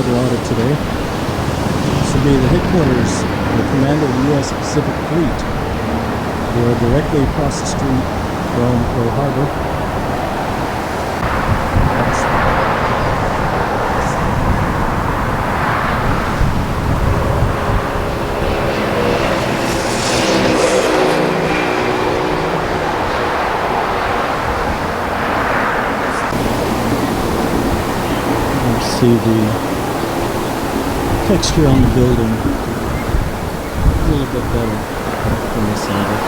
Naval Audit today. This will be the headquarters of the Commander of the U.S. Pacific Fleet. We are directly across the street from Pearl Harbor. See the texture on the building a little bit better from this angle.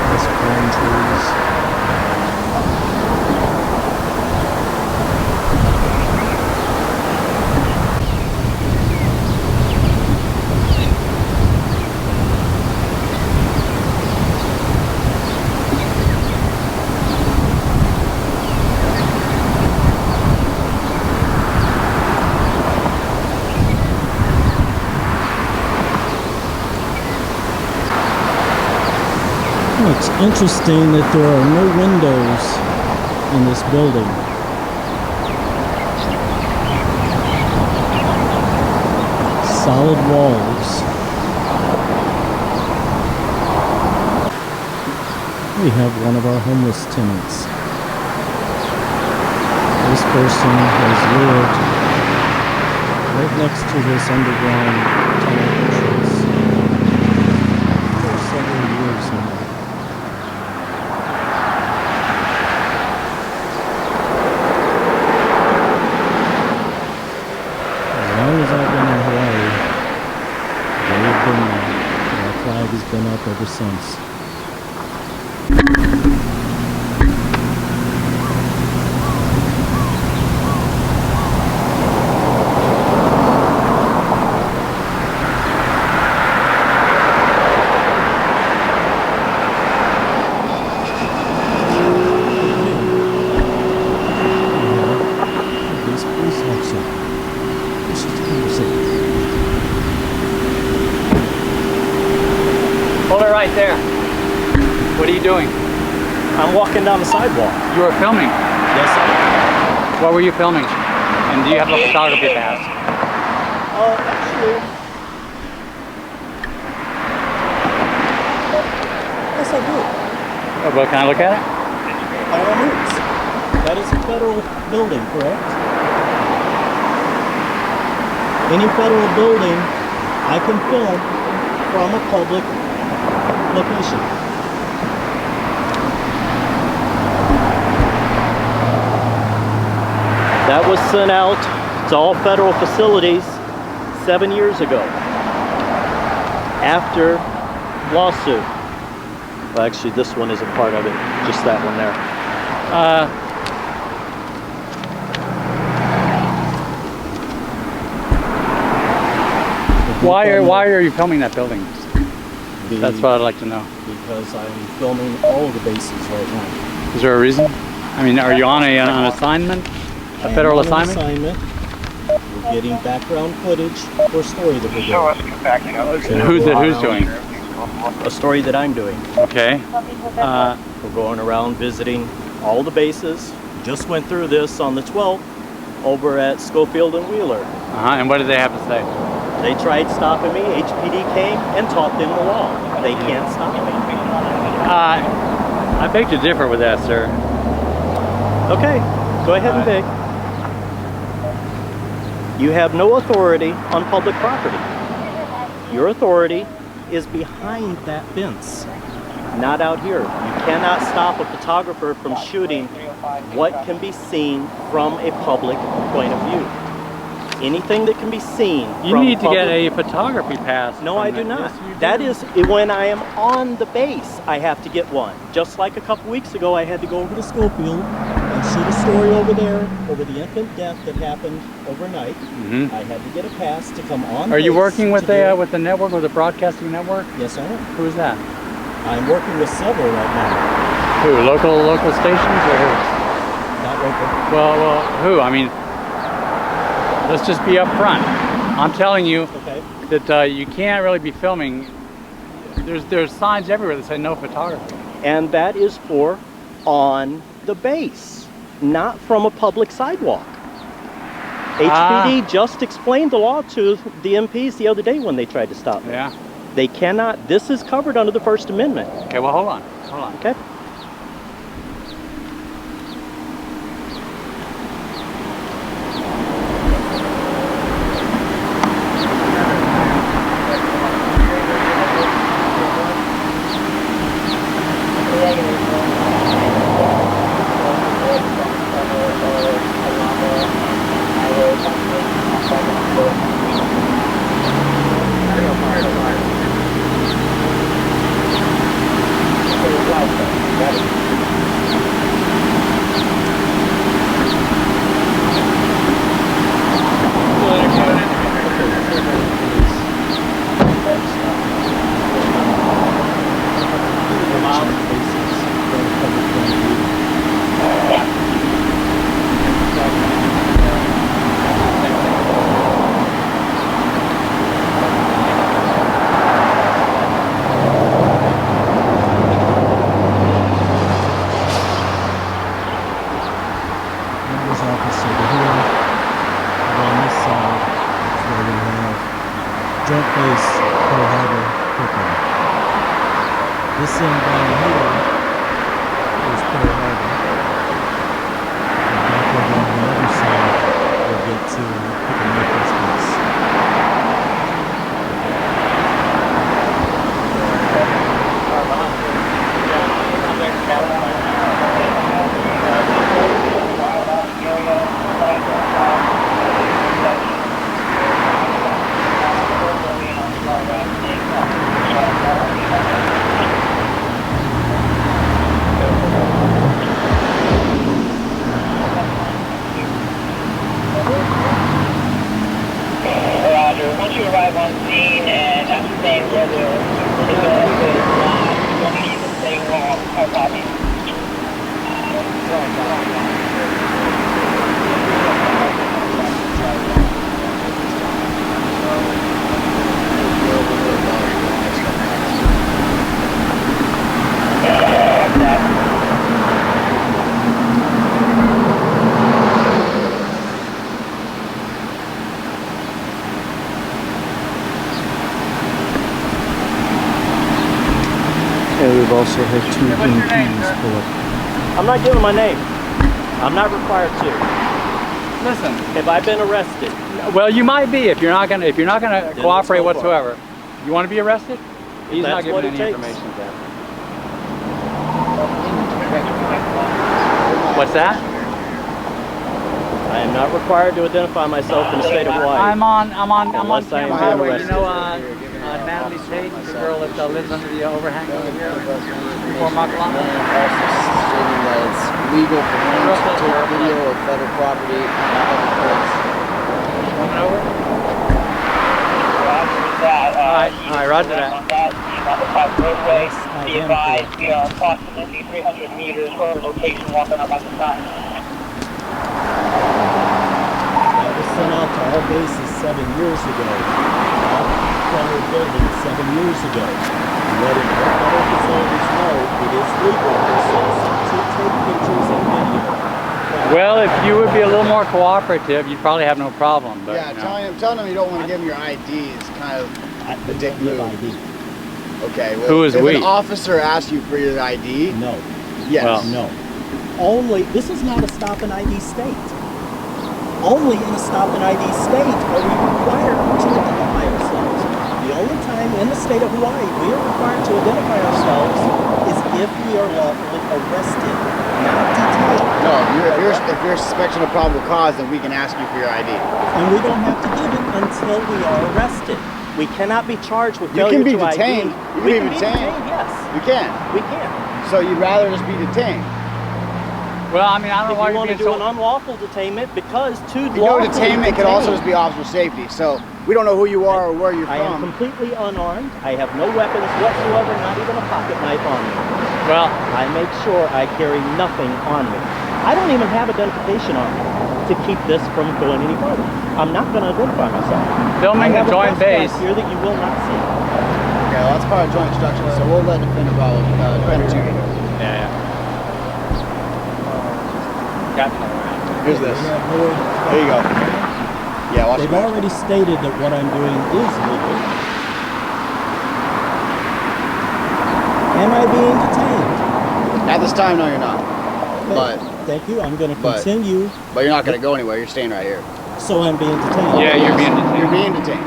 Nice pine trees. It's interesting that there are no windows in this building. Solid walls. We have one of our homeless tenants. This person has lived right next to this underground tunnel entrance for several years now. Our flag has been up ever since. This police officer. This is the conversation. Hold it right there. What are you doing? I'm walking down the sidewalk. You are filming? Yes, I am. What were you filming? And do you have a photography pass? Actually, yes, I do. Oh, well, can I look at it? By all means. That is a federal building, correct? Any federal building, I can film from a public location. That was sent out to all federal facilities 7 years ago after lawsuit. Well, actually, this one isn't part of it, just that one there. Why are you filming that building? That's what I'd like to know. Because I'm filming all of the bases right now. Is there a reason? I mean, are you on an assignment? A federal assignment? We're getting background footage for a story that we're doing. Who's doing? A story that I'm doing. Okay. We're going around visiting all the bases. Just went through this on the 12th over at Schofield and Wheeler. And what did they have to say? They tried stopping me. HPD came and taught them the law. They can't stop me. I beg to differ with that, sir. Okay, go ahead and beg. You have no authority on public property. Your authority is behind that fence, not out here. You cannot stop a photographer from shooting what can be seen from a public point of view. Anything that can be seen. You need to get a photography pass. No, I do not. That is when I am on the base, I have to get one. Just like a couple weeks ago, I had to go over to Schofield and shoot a story over there over the infant death that happened overnight. I had to get a pass to come on. Are you working with the network, with the broadcasting network? Yes, I am. Who is that? I'm working with several right now. Who? Local stations or who? Not local. Well, who? I mean, let's just be upfront. I'm telling you Okay. that you can't really be filming. There's signs everywhere that say no photography. And that is for on the base, not from a public sidewalk. HPD just explained the law to the MPs the other day when they tried to stop me. Yeah. They cannot, this is covered under the First Amendment. Okay, well, hold on. Okay. Joint Base Pearl Harbor-Hickam. This end down here is Pearl Harbor. And back over on the other side, we'll get to Hickam Air Force Base. Once you arrive on scene and ascertain whether the vehicle is not going to need to stay long, our copy. And we've also had two MPs pull up. I'm not giving my name. I'm not required to. Listen. Have I been arrested? Well, you might be if you're not gonna let's cooperate go for it. whatsoever. You want to be arrested? He's not That's giving what it any takes. information then. What's that? I am not required to identify myself in the state of Hawaii. I'm on Unless I am Camp Highway. being You know, Natalie Page, the girl that lives under the overhang over here before Makalama. Also stating that it's legal for him to take video of federal property on public place. Coming over? Alright, roger that. On the top roadway, be advised, we are approximately 300 meters from the location walking up at the side. That was sent out to all bases 7 years ago. All federal buildings 7 years ago. Letting all federal facilities know it is legal for citizens to take pictures and video. Well, if you would be a little more cooperative, you'd probably have no problem. But, Yeah, you know. telling them you don't want to give them your ID is kind of a dick move. ID. Okay, well, Who is if we? an officer asks you for your ID, No. yes. Well, No. Only, this is not a stop and ID state. Only in a stop and ID state are we required to identify ourselves. The only time in the state of Hawaii we are required to identify ourselves is if we are lawfully arrested, not detained. No, if you're suspecting a probable cause, then we can ask you for your ID. And we don't have to give it until we are arrested. We cannot be charged with You failure can be to detained. ID. You We can can be be detained. detained, yes. You can. We can. So you'd rather just be detained. well, I mean, I don't If know why you you're want to being do so... an unlawful detainment, because to You know, lawfully detainment could also just detain- be officer safety. So we don't know who you are or where you're I am from. completely unarmed. I have no weapons whatsoever, not even a pocket knife on me. Well, I make sure I carry nothing on me. I don't even have identification on me. to keep this from going any further. I'm not going to identify myself. Filming I the have a Joint press Base. pass here that you will not see. Okay, well, that's part of joint instruction, so we'll let defender follow. Defender 2. Yeah. Got another round. Here's this. They have more- There you go. Yeah, watch They've it. already stated that what I'm doing is legal. Am I being detained? At this time, no, you're not. Okay, But thank you. I'm going to but- continue. but you're not going to go anywhere. You're staying right here. So I'm being detained. Yeah, you're being detained. You're being detained.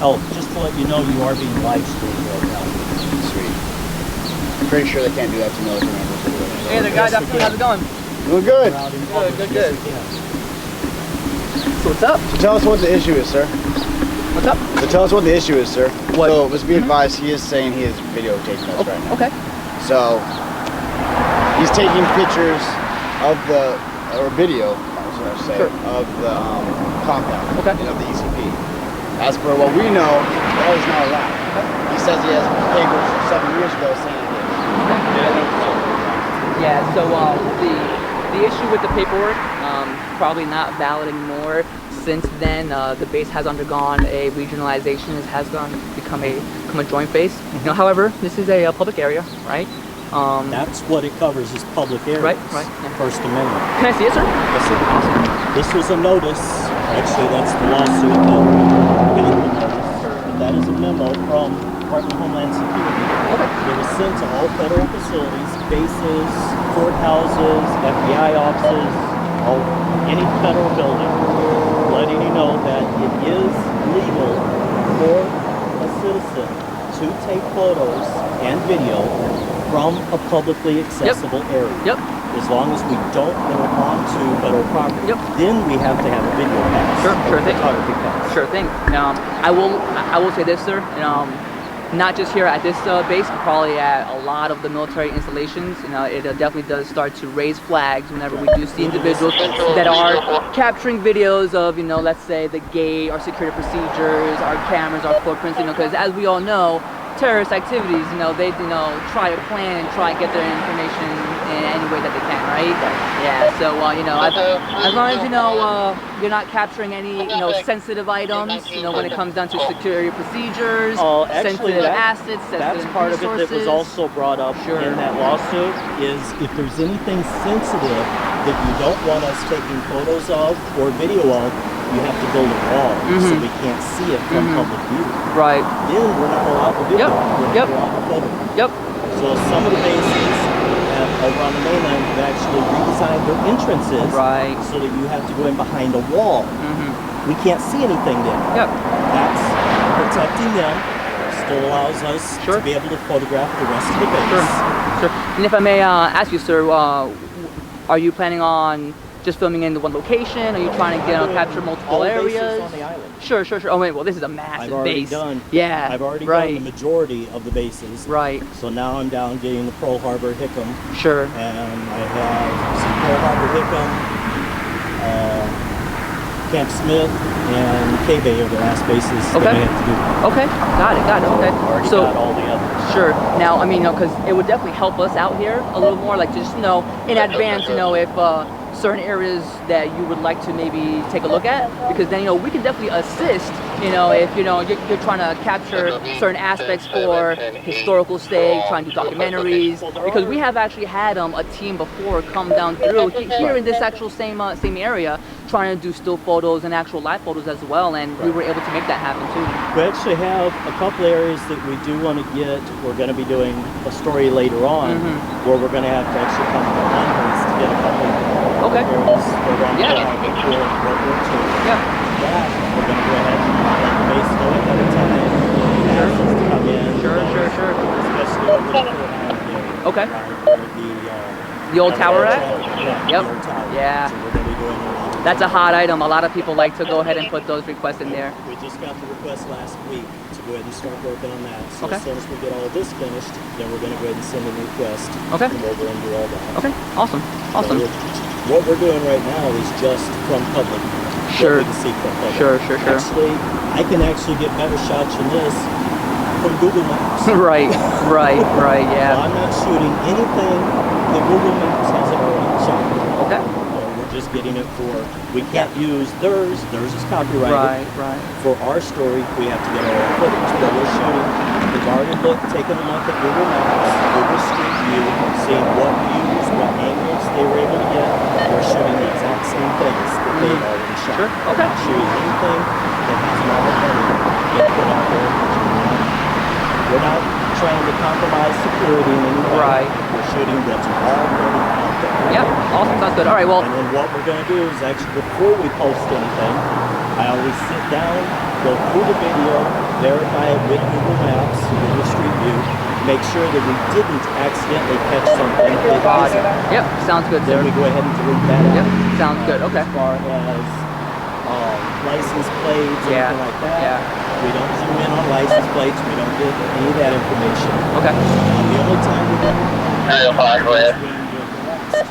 Oh, just to let you know, you are being live streamed right now. Sweet. I'm pretty sure they can't do that to military members. Hey there, guys. How's it going? Doing good. Proud in public. good, Yes, good. we can. So what's up? So tell us what the issue is, sir. What's up? So tell us what the issue is, sir. What? So let's be advised, he is saying he is videotaping us right now. Okay. So he's taking pictures of the, or video, should I say, Sure. of the compound, Okay. of the ECP. As per what we know, that is not allowed. He says he has papers from 7 years ago saying it is. Yeah, so the issue with the paperwork, probably not valid anymore. Since then, the base has undergone a regionalization. It has become a joint base. You know, however, this is a public area, right? That's what it covers, is public areas. Right, yeah. First Amendment. Can I see it, sir? Yes, sir. This was a notice. Actually, that's the lawsuit that got the notice. But that is a memo from Department of Homeland Security. Okay. It was sent to all federal facilities, bases, courthouses, FBI offices, any federal building, letting you know that it is legal for a citizen to take photos and video from a publicly accessible area. Yep. As long as we don't go onto federal property. Yep. Then we have to have a video pass. Sure or thing. photography pass. Sure thing. I will say this, sir. Not just here at this base, but probably at a lot of the military installations. You know, it definitely does start to raise flags whenever we do see individuals that are capturing videos of, you know, let's say the gate, our security procedures, our cameras, our footprints. You know, because as we all know, terrorist activities, you know, they, you know, try to plan and try to get their information in any way that they can, right? Yeah, so, you know, as long as, you know, you're not capturing any, you know, sensitive items, you know, when it comes down to security procedures, Actually, sensitive assets, sensitive that's part resources. of it that was also brought up Sure. in that lawsuit. Is if there's anything sensitive that you don't want us taking photos of or video of, you have to build a wall so we can't see it from public view. Right. Then we're not allowed to video. Yep. We're Yep. not allowed to photo. Yep. So some of the bases over on the mainland have actually redesigned their entrances Right. so that you have to go in behind a wall. We can't see anything then. Yep. That's protecting them. Still allows us Sure. to be able to photograph the rest of the base. Sure. And if I may ask you, sir, are you planning on just filming in the one location? Are you trying to capture multiple All areas? bases on the island. Sure. Oh wait, well this is a massive I've already base. done. Yeah. I've already right. done the majority of the bases. Right. So now I'm down getting the Pearl Harbor-Hickam, Sure. and I have some Pearl Harbor-Hickam, Camp Smith, and K-Bay are the last bases that I Okay. have to do. Okay. Got it. Okay. Already So. got all the others. Sure. Now, I mean, you know, because it would definitely help us out here a little more, like just, you know, in advance, you know, if certain areas that you would like to maybe take a look at, because then, you know, we can definitely assist, you know, if, you know, you're trying to capture certain aspects for historical sake, trying to do documentaries, because we have actually had a team before come down through here in this actual same area, trying to do still photos and actual live photos as well, and we were able to make that happen too. We actually have a couple areas that we do want to get. We're going to be doing a story later on where we're going to have to actually come to London's to get a couple Okay. areas around Yeah. before World War II. Yeah. That, we're going to go ahead and let the base go ahead of time. Ask us to come in. Sure. Especially over the courthouse area. Okay. Around where The old tower at? Yeah, Yep. the old tower. Yeah. So we're going to be doing a lot of That's a hot item. A lot of people like to go ahead and put those requests in there. We just got the request last week to go ahead and start working on that. So Okay. as soon as we get all of this finished, then we're going to go ahead and send in a request. Okay. Come over and do all that. Okay, awesome, awesome. So what we're doing right now is just from public. Sure. What we can see from public. Sure. Actually, I can actually get better shots than this from Google Maps. Right, So yeah. I'm not shooting anything that Google Maps hasn't already shot. Okay. We're just getting it for, we can't use theirs is copyrighted. Right. For our story, we have to get our own footage. But we're shooting, we've already taken a look at Google Maps, Google Street View, seeing what views, what angles they were able to get. We're shooting the exact same things that they've already shot. Sure, We're okay. not shooting anything that hasn't already been put out there. We're not trying to compromise security in any way. Right. We're shooting what's already out there. Yeah, awesome, sounds good. All right, well, And then what we're going to do is actually, before we post anything, I always sit down, go through the video, verify it with Google Maps, Google Street View, make sure that we didn't accidentally catch something that isn't. yep, sounds good, sir. Then we go ahead and delete that out. Yep, sounds good, okay. As far as license plates, Yeah, anything like that, yeah. we don't zoom in on license plates, we don't get any of that information. Okay. The only time we're going to is when you're arrested.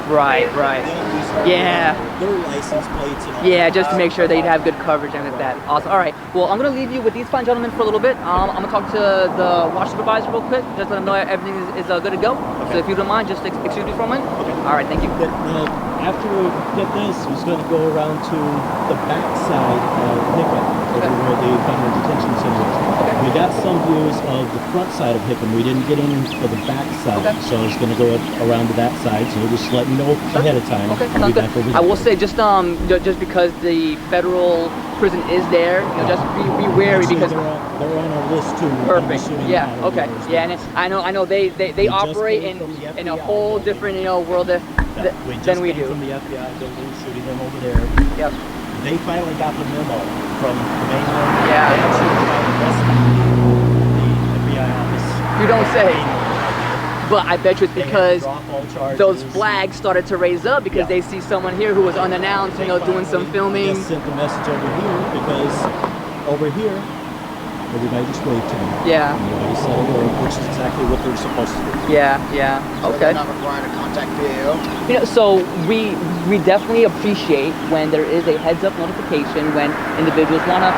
Right. Then we start Yeah. their license plates and all Yeah, that. just to make sure they'd have good coverage and like that. Awesome. All right. Well, I'm gonna leave you with these fine gentlemen for a little bit. I'm gonna talk to the watch supervisor real quick, just let them know everything is good to go. So if you don't mind, just excuse me for a moment. Okay. All right. Thank you. After we get this, we're going to go around to the back side of Hickam, over where the federal detention center is. Okay. We got some views of the front side of Hickam. We didn't get any for the back side, Okay. so I was going to go around to that side. So just let me know ahead of time. Okay, I'll sounds be good. back over I there. will say just because the federal prison is there, just be wary Actually, because. they're on our list too. We're gonna be Perfect. shooting Yeah. them out Okay. over there as Yeah, well. and I know they We just operate came from the in a FBI whole building. different world We just than we came do. from the FBI building, shooting them over there. Yep. They finally got the memo from the mainland. Yeah. They actually tried to investigate the FBI office. You don't say. They But I bet you it's had to because drop all charges. those flags started to raise up because Yeah. they see someone here who was unannounced, They doing some finally filming. just sent the message over here because over here, everybody just waved to them. Yeah. Everybody said hello, which is exactly what they're supposed to do. Yeah. So Okay. they're not required to contact PAO. So we definitely appreciate when there is a heads up notification when individuals want to,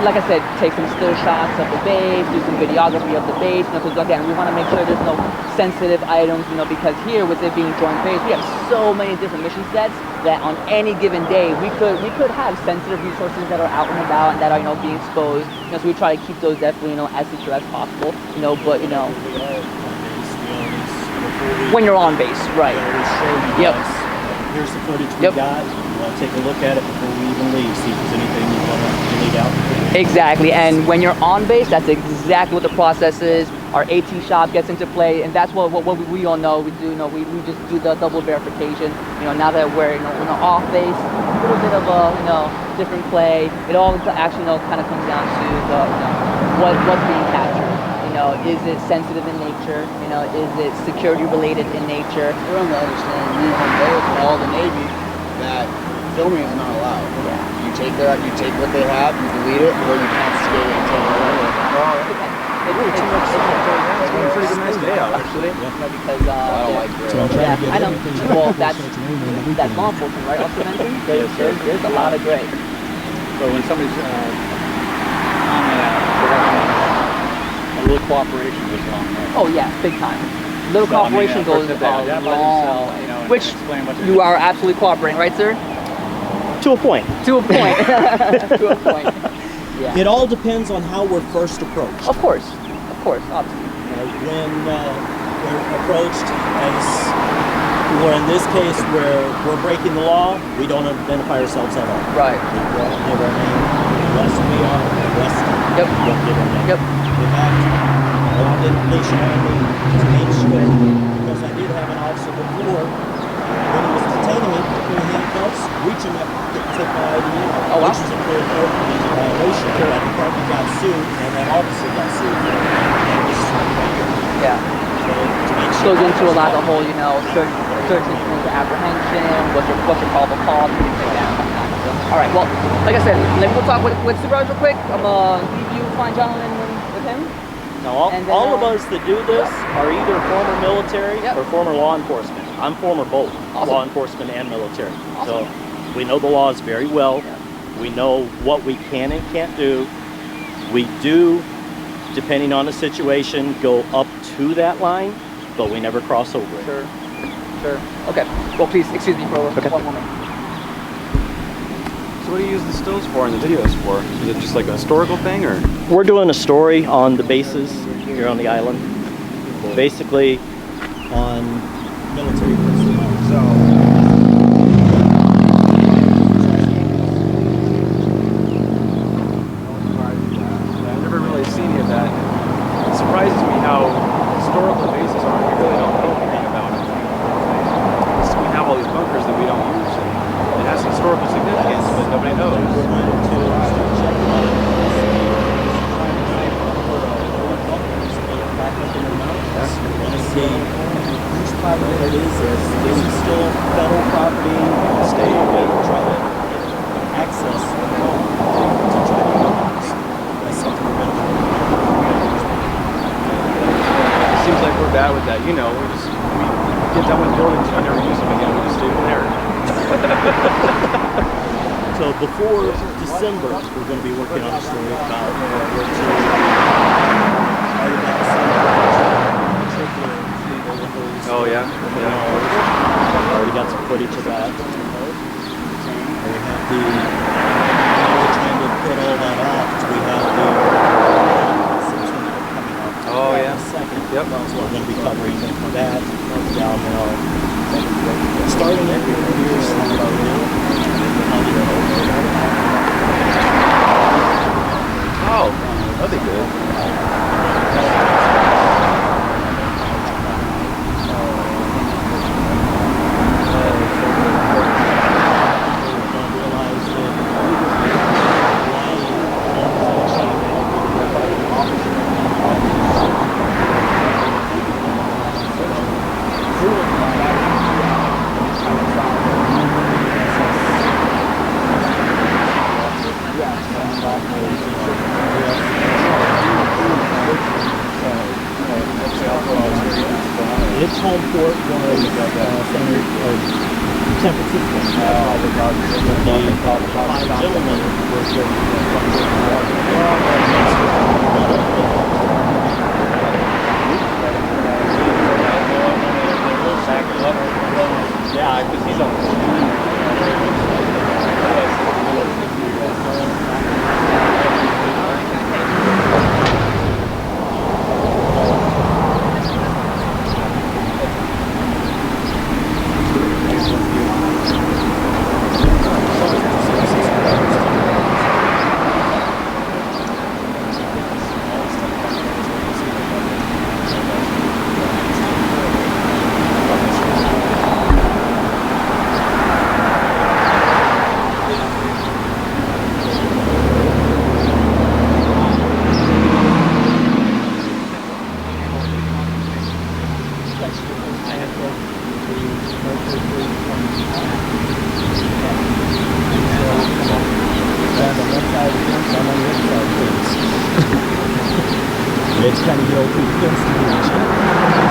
like I said, take some still shots of the base, do some videography of the base, because again, we want to make sure there's no sensitive items, because here with it being Joint Base, we have so many different mission sets that on any given day we could have sensitive resources that are out and about and that are being exposed. So we try to keep those definitely as secure as possible. But when you're on base, right? We always show you Yep. guys, here's the footage we Yep. got. You want to take a look at it before we even leave, see if there's anything you want to delete out. Exactly, and when you're on base, that's exactly what the process is. Our AT shop gets into play, and that's what we all know. We do, we just do the double verification. Now that we're off base, a little bit of a different play. It all actually kind of comes down to the what's being captured. Is it sensitive in nature? Is it security related in nature? We're on the understanding, me and Home Bay and all the Navy, that filming is not allowed. Yeah. You take what they have, you delete it, or you confiscate it and take it away. It's been a pretty good nice day out, actually. Because I don't like So I'm gray. trying to get I know. everything Well, back that's so it's raining on the that's weekend. law enforcement, right? Officer Benson? Yes, sir. There's a lot of gray. So when somebody's on production, a little cooperation goes a long way. Oh yeah, big time. Little So, I mean, cooperation of course, goes if they a identify long themselves, way. and Which explain what they're you doing. are absolutely cooperating, right, sir? To a point. To a point. To a point. Yeah. It all depends on how we're first approached. Of course, obviously. When we're approached as, or in this case where we're breaking the law, we don't identify ourselves at all. Right. We won't give our name unless we are arrested. Yep. We won't give our name. Yep. In fact, a lot of information on me to make sure, because I did have an officer before, when he was detaining me, put me in handcuffs, reach in my pocket and take my ID out, Oh, wow. which is a clear violation. That department got sued, and that officer got sued. And it was Yeah. so to make sure Goes into a lot of the whole, search incident to apprehension, what's your probable cause, things like that. All right. Well, like I said, let me go talk with Supervisor real quick. I'm leave you fine gentlemen with him. Now, And then, all of us that do this are either former military Yep. or former law enforcement. I'm former both, Awesome. law enforcement and military. Awesome. So we know the laws very well. We know what we can and can't do. We do, depending on the situation, go up to that line, but we never cross over it. Sure. Sure. Okay. Well, please excuse me for one moment. So what do you use the stills for and the videos for? Is it just like a historical thing, or? We're doing a story on the bases here on the island. Basically, On military personnel. So. I've never really seen any of that. It surprises me how historical bases are. We really don't know anything about it. So we have all these bunkers that we don't use. And it has historical significance, but nobody knows. Which part of it is this still federal property, state, try to access to try to use as something It seems like we're bad with that. You know, we get done with buildings and we never use them again. We just stay there. so before December, we're going to be working on a story about World War II. Oh yeah. Already got some footage of that. They have the trying to put all that off. We have the coming up. Oh yeah. Second. Yep. So we're going to be covering that down starting every year. Oh, that'd be good. Its home port was San Francisco. The five gentlemen were Yeah, because he's on. It's kind of go through the fence to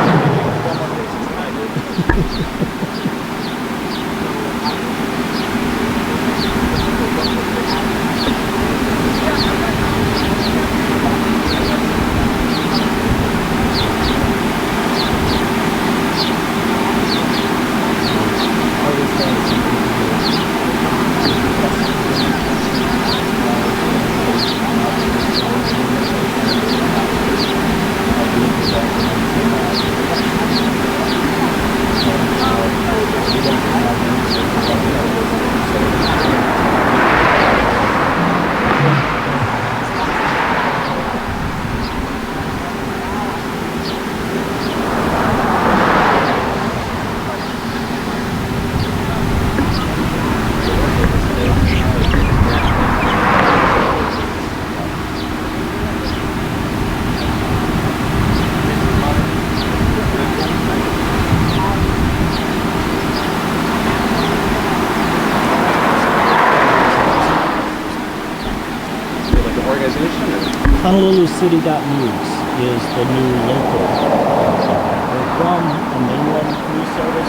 HonoluluCity.news is the new local. They're from a mainland news service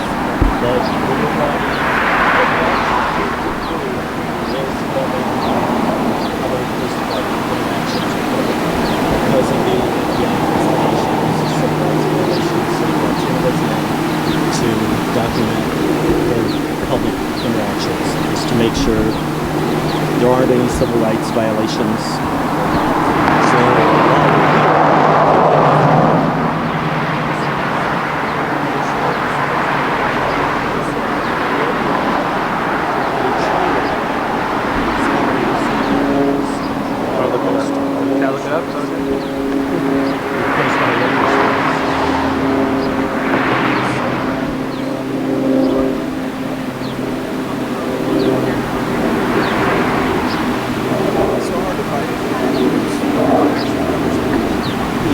that we're running. Because of the investigations, supervisor relations, to document their public interactions, is to make sure there aren't any civil rights violations. So,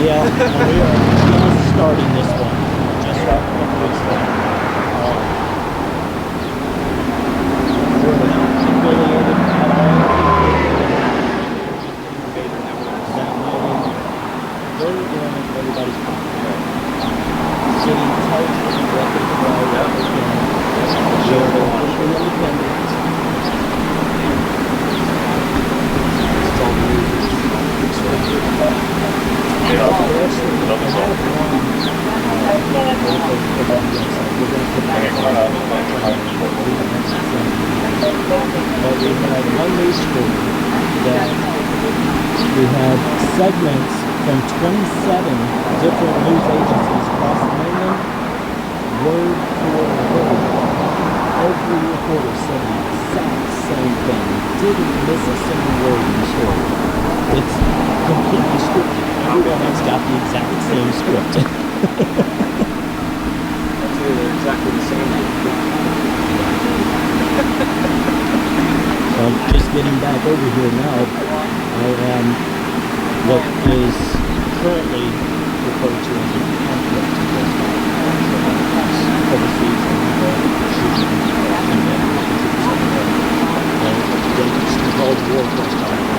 yeah, we are just starting this one. Just starting this one. We're not affiliated at all. That meaning they're doing everybody's pocket. City tells you what they can do, what they can do. They're independent. It's all news. But we had one news story that we had segments from 27 different news agencies across the mainland, word for word. Every reporter said the exact same thing. Didn't miss a single word in the story. It's completely scripted. Everyone's got the exact same script. I'd say they're exactly the same. Just getting back over here now, I am what is currently referred to as a conflict overseas and called war correspondent.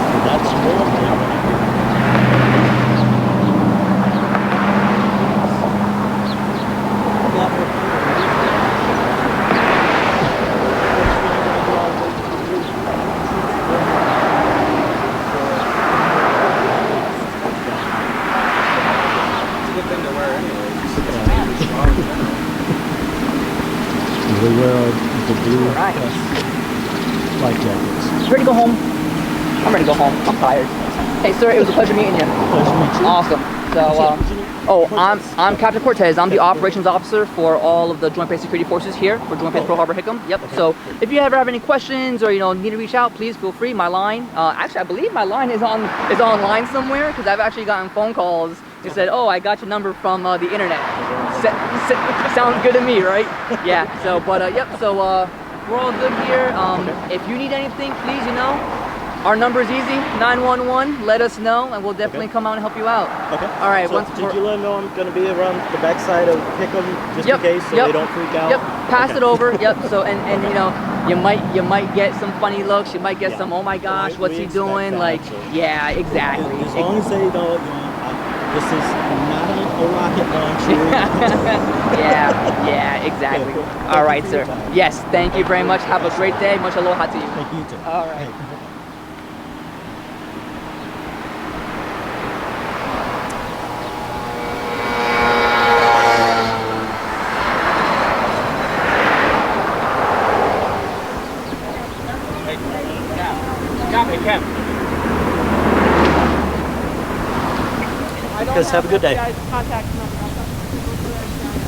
So that's normally what I do. We wear the blue flight jackets. Ready to go home? I'm ready to go home. I'm tired. Hey, sir, it was a pleasure meeting you. Pleasure to meet you. Awesome. So, I'm Captain Cortez. I'm the operations officer for all of the Joint Base Security Forces here for Joint Base Pearl Harbor-Hickam. Yep. Okay. So, if you ever have any questions or need to reach out, please feel free. My line, actually, I believe my line is online somewhere because I've actually gotten phone calls. They said, "Oh, I got your number from the internet." Sounds good to me, right? Yeah. So, yep. So, we're all good here. If you need anything, please, our number is easy, 911. Let us know, and we'll definitely come out and help you out. Okay. All right. So did you let them know I'm going to be around the backside of Hickam just in case, so they don't freak out? Yep. Pass it over. Yep. So and you might get some funny looks. You might get some, oh my gosh, what's he doing? That, like, so yeah, exactly. As long as they know, this is not a rocket launcher. yeah, exactly. Okay. All right, sir. Yes, thank you very much. Have a great day. Much aloha to you. Thank you too. All right. Guys, have a good day.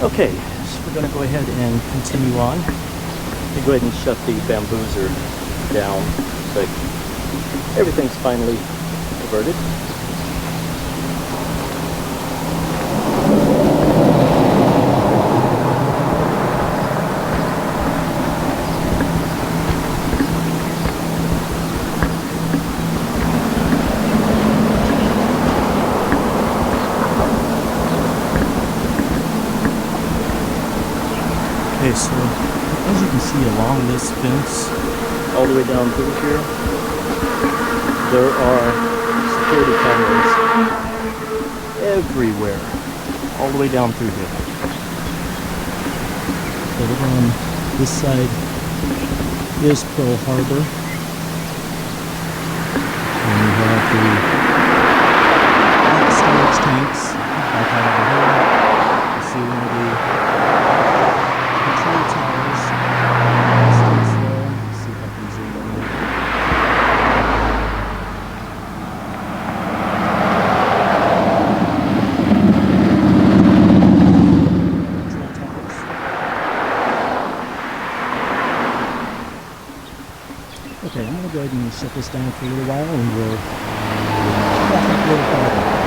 Okay, so we're going to go ahead and continue on. Let me go ahead and shut the bamboozer down so everything's finally averted. Okay, so as you can see along this fence, all the way down through here, there are security cameras everywhere, all the way down through here. So over on this side is Pearl Harbor. And we have the storage tanks back out over here. You see one of the control towers. States there. Let's see if I can zoom in here. Control towers. Okay, I'm going to go ahead and shut this down for a little while and we'll wrap up a little further.